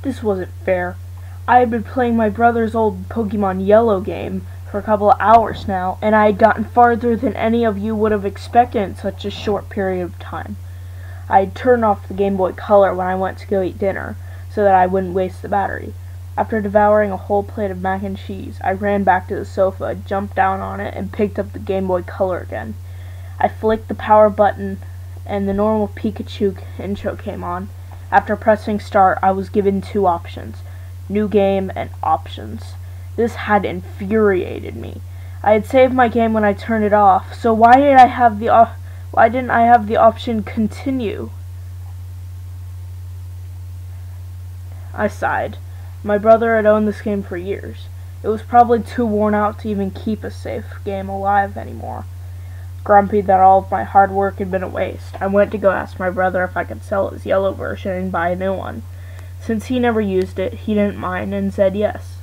This wasn't fair. I had been playing my brother's old Pokemon Yellow game for a couple of hours now, and I had gotten farther than any of you would have expected in such a short period of time. I had turned off the Game Boy Color when I went to go eat dinner, so that I wouldn't waste the battery. After devouring a whole plate of mac and cheese, I ran back to the sofa, jumped down on it, and picked up the Game Boy Color again. I flicked the power button, and the normal Pikachu intro came on. After pressing start, I was given two options: new game and options. This had infuriated me. I had saved my game when I turned it off, so why didn't I have the option continue? I sighed. My brother had owned this game for years. It was probably too worn out to even keep a safe game alive anymore. Grumpy that all of my hard work had been a waste, I went to go ask my brother if I could sell his yellow version and buy a new one. Since he never used it, he didn't mind and said yes.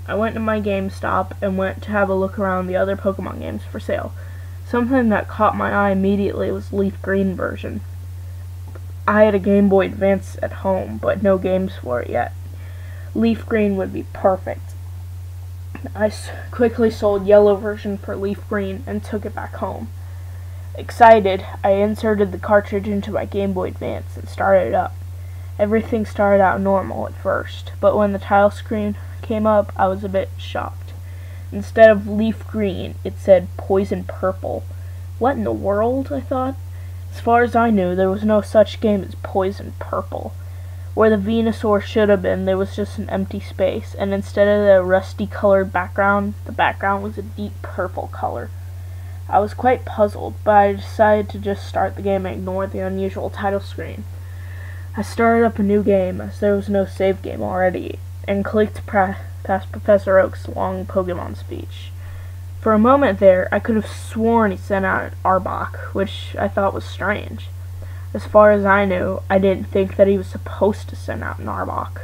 I went to my GameStop and went to have a look around the other Pokemon games for sale. Something that caught my eye immediately was Leaf Green version. I had a Game Boy Advance at home, but no games for it yet. Leaf Green would be perfect. I quickly sold Yellow version for Leaf Green and took it back home. Excited, I inserted the cartridge into my Game Boy Advance and started it up. Everything started out normal at first, but when the title screen came up, I was a bit shocked. Instead of Leaf Green, it said PoisonPurple. What in the world, I thought? As far as I knew, there was no such game as PoisonPurple. Where the Venusaur should have been, there was just an empty space, and instead of the rusty-colored background, the background was a deep purple color. I was quite puzzled, but I decided to just start the game and ignore the unusual title screen. I started up a new game, as there was no save game already, and clicked past Professor Oak's long Pokemon speech. For a moment there, I could have sworn he sent out an Arbok, which I thought was strange. As far as I knew, I didn't think that he was supposed to send out an Arbok.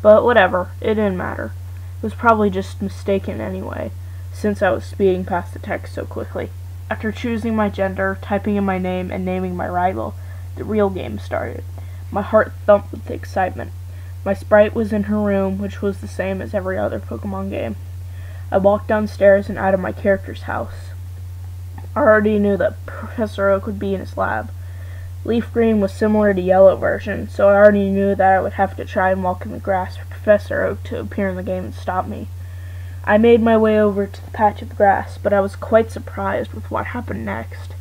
But whatever, it didn't matter. It was probably just mistaken anyway, since I was speeding past the text so quickly. After choosing my gender, typing in my name, and naming my rival, the real game started. My heart thumped with excitement. My sprite was in her room, which was the same as every other Pokemon game. I walked downstairs and out of my character's house. I already knew that Professor Oak would be in his lab. Leaf Green was similar to Yellow version, so I already knew that I would have to try and walk in the grass for Professor Oak to appear in the game and stop me. I made my way over to the patch of grass, but I was quite surprised with what happened next.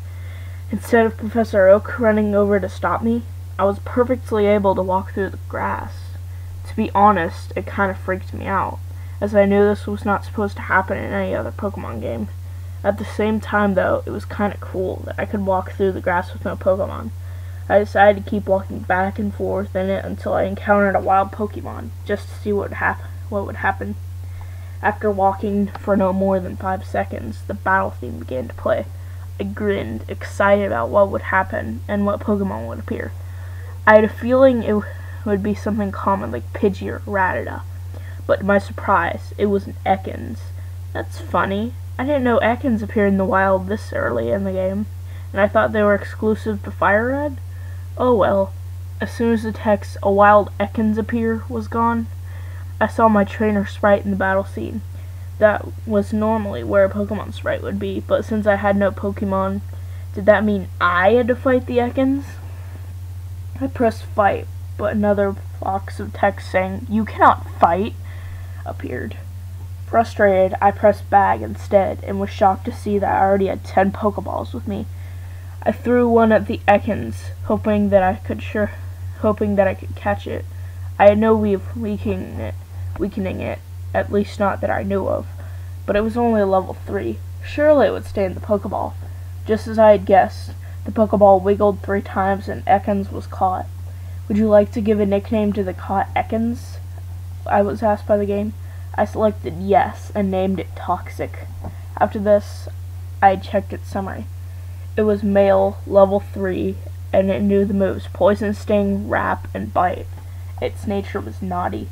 Instead of Professor Oak running over to stop me, I was perfectly able to walk through the grass. To be honest, it kind of freaked me out, as I knew this was not supposed to happen in any other Pokemon game. At the same time, though, it was kind of cool that I could walk through the grass with no Pokemon. I decided to keep walking back and forth in it until I encountered a wild Pokemon, just to see what would happen. After walking for no more than 5 seconds, the battle theme began to play. I grinned, excited about what would happen and what Pokemon would appear. I had a feeling it would be something common like Pidgey or Rattata, but to my surprise, it was an Ekans. That's funny. I didn't know Ekans appeared in the wild this early in the game, and I thought they were exclusive to Fire Red. Oh well. As soon as the text, "A wild Ekans appear," was gone, I saw my trainer sprite in the battle scene. That was normally where a Pokemon sprite would be, but since I had no Pokemon, did that mean I had to fight the Ekans? I pressed fight, but another box of text saying, "You cannot fight," appeared. Frustrated, I pressed bag instead, and was shocked to see that I already had 10 Pokeballs with me. I threw one at the Ekans, hoping that I could catch it. I had no way of weakening it, at least not that I knew of. But it was only a level 3. Surely it would stay in the Pokeball. Just as I had guessed, the Pokeball wiggled 3 times and Ekans was caught. Would you like to give a nickname to the caught Ekans? I was asked by the game. I selected yes and named it Toxic. After this, I checked its summary. It was male, level 3, and it knew the moves Poison, Sting, Wrap, and Bite. Its nature was naughty.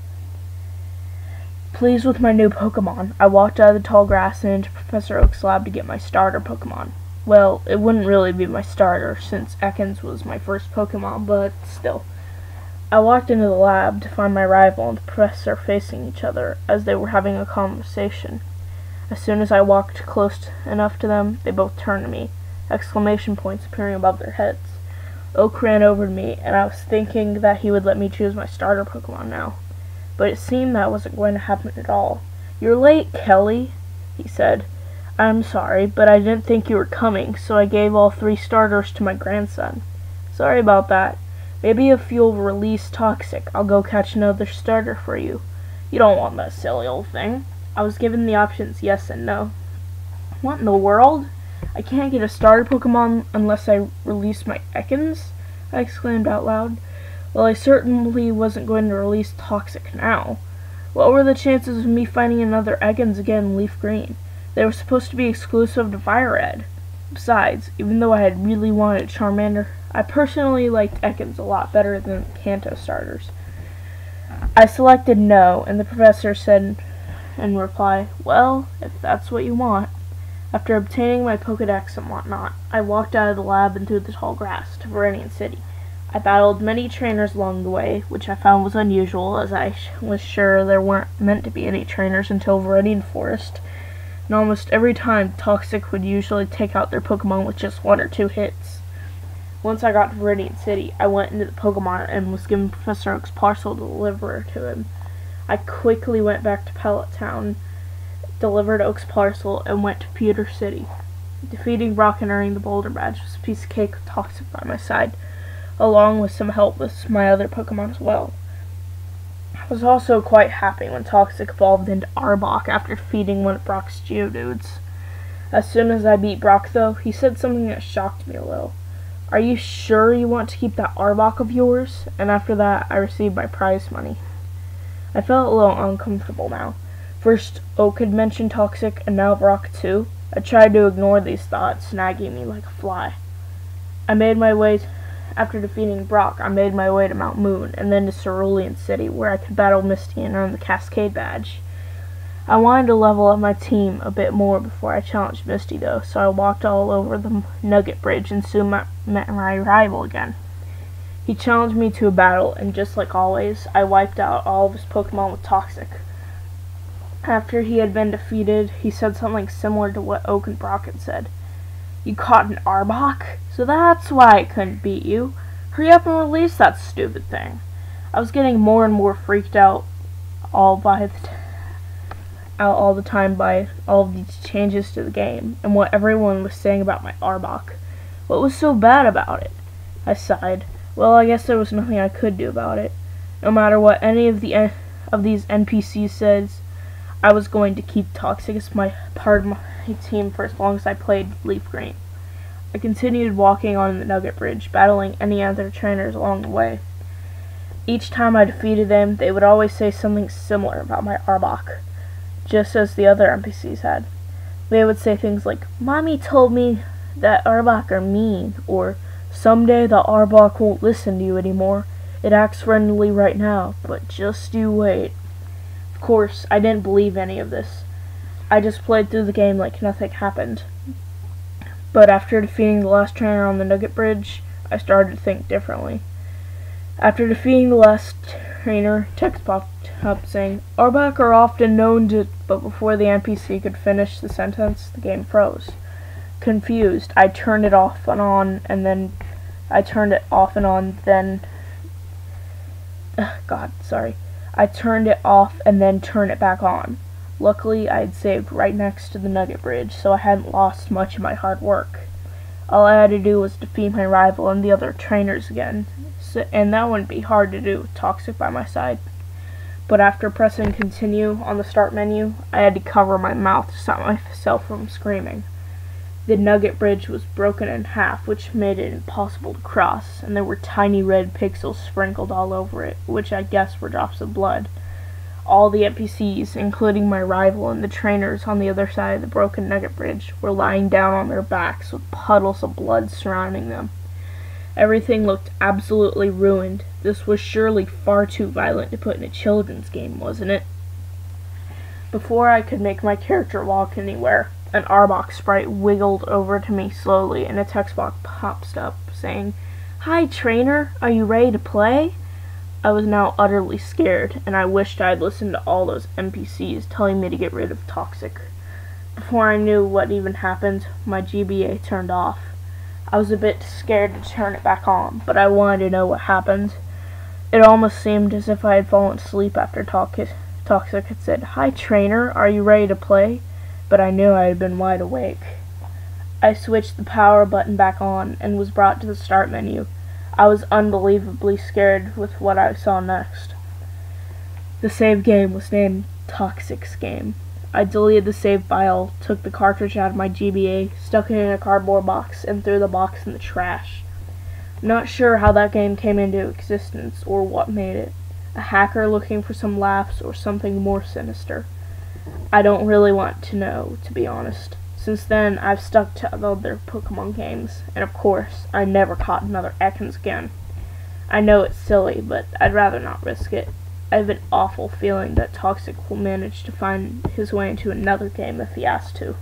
Pleased with my new Pokemon, I walked out of the tall grass and into Professor Oak's lab to get my starter Pokemon. Well, it wouldn't really be my starter, since Ekans was my first Pokemon, but still. I walked into the lab to find my rival and the professor facing each other as they were having a conversation. As soon as I walked close enough to them, they both turned to me, exclamation points appearing above their heads. Oak ran over to me, and I was thinking that he would let me choose my starter Pokemon now. But it seemed that wasn't going to happen at all. "You're late, Kelly," he said. "I'm sorry, but I didn't think you were coming, so I gave all 3 starters to my grandson." "Sorry about that. Maybe if you'll release Toxic, I'll go catch another starter for you." "You don't want that silly old thing." I was given the options yes and no. "What in the world? I can't get a starter Pokemon unless I release my Ekans?" I exclaimed out loud. Well, I certainly wasn't going to release Toxic now. What were the chances of me finding another Ekans again in Leaf Green? They were supposed to be exclusive to Fire Red. Besides, even though I had really wanted Charmander, I personally liked Ekans a lot better than the Kanto starters. I selected no, and the professor said in reply, "Well, if that's what you want." After obtaining my Pokedex and whatnot, I walked out of the lab and through the tall grass to Viridian City. I battled many trainers along the way, which I found was unusual, as I was sure there weren't meant to be any trainers until Viridian Forest, and almost every time Toxic would usually take out their Pokemon with just 1 or 2 hits. Once I got to Viridian City, I went into the Pokemon and was given Professor Oak's parcel to deliver to him. I quickly went back to Pallet Town, delivered Oak's parcel, and went to Pewter City. Defeating Brock and earning the Boulder Badge was a piece of cake with Toxic by my side, along with some help with my other Pokemon as well. I was also quite happy when Toxic evolved into Arbok after defeating one of Brock's Geodudes. As soon as I beat Brock, though, he said something that shocked me a little. "Are you sure you want to keep that Arbok of yours?" And after that, I received my prize money. I felt a little uncomfortable now. First, Oak had mentioned Toxic, and now Brock too. I tried to ignore these thoughts, nagging me like a fly. After defeating Brock, I made my way to Mount Moon, and then to Cerulean City, where I could battle Misty and earn the Cascade Badge. I wanted to level up my team a bit more before I challenged Misty, though, so I walked all over the Nugget Bridge and soon met my rival again. He challenged me to a battle, and just like always, I wiped out all of his Pokemon with Toxic. After he had been defeated, he said something similar to what Oak and Brock had said. "You caught an Arbok? So that's why I couldn't beat you. Hurry up and release that stupid thing." I was getting more and more freaked out all the time by all of these changes to the game, and what everyone was saying about my Arbok. What was so bad about it? I sighed. Well, I guess there was nothing I could do about it. No matter what any of these NPCs says, I was going to keep Toxic as part of my team for as long as I played Leaf Green. I continued walking on the Nugget Bridge, battling any other trainers along the way. Each time I defeated them, they would always say something similar about my Arbok, just as the other NPCs had. They would say things like, "Mommy told me that Arbok are mean," or "Someday the Arbok won't listen to you anymore. It acts friendly right now, but just you wait." Of course, I didn't believe any of this. I just played through the game like nothing happened. But after defeating the last trainer on the Nugget Bridge, I started to think differently. After defeating the last trainer, text popped up saying, "Arbok are often known to..." But before the NPC could finish the sentence, the game froze. Confused, I turned it off and on, then I turned it off and then turned it back on. Luckily, I had saved right next to the Nugget Bridge, so I hadn't lost much of my hard work. All I had to do was defeat my rival and the other trainers again, and that wouldn't be hard to do with Toxic by my side. But after pressing continue on the start menu, I had to cover my mouth to stop myself from screaming. The Nugget Bridge was broken in half, which made it impossible to cross, and there were tiny red pixels sprinkled all over it, which I guess were drops of blood. All the NPCs, including my rival and the trainers on the other side of the broken Nugget Bridge, were lying down on their backs with puddles of blood surrounding them. Everything looked absolutely ruined. This was surely far too violent to put in a children's game, wasn't it? Before I could make my character walk anywhere, an Arbok sprite wiggled over to me slowly, and a text box pops up saying, "Hi, trainer. Are you ready to play?" I was now utterly scared, and I wished I had listened to all those NPCs telling me to get rid of Toxic. Before I knew what even happened, my GBA turned off. I was a bit scared to turn it back on, but I wanted to know what happened. It almost seemed as if I had fallen asleep after Toxic had said, "Hi trainer, are you ready to play?" But I knew I had been wide awake. I switched the power button back on and was brought to the start menu. I was unbelievably scared with what I saw next. The save game was named Toxic's Game. I deleted the save file, took the cartridge out of my GBA, stuck it in a cardboard box, and threw the box in the trash. Not sure how that game came into existence or what made it. A hacker looking for some laughs or something more sinister. I don't really want to know, to be honest. Since then, I've stuck to other Pokemon games, and of course, I never caught another Ekans again. I know it's silly, but I'd rather not risk it. I have an awful feeling that Toxic will manage to find his way into another game if he has to.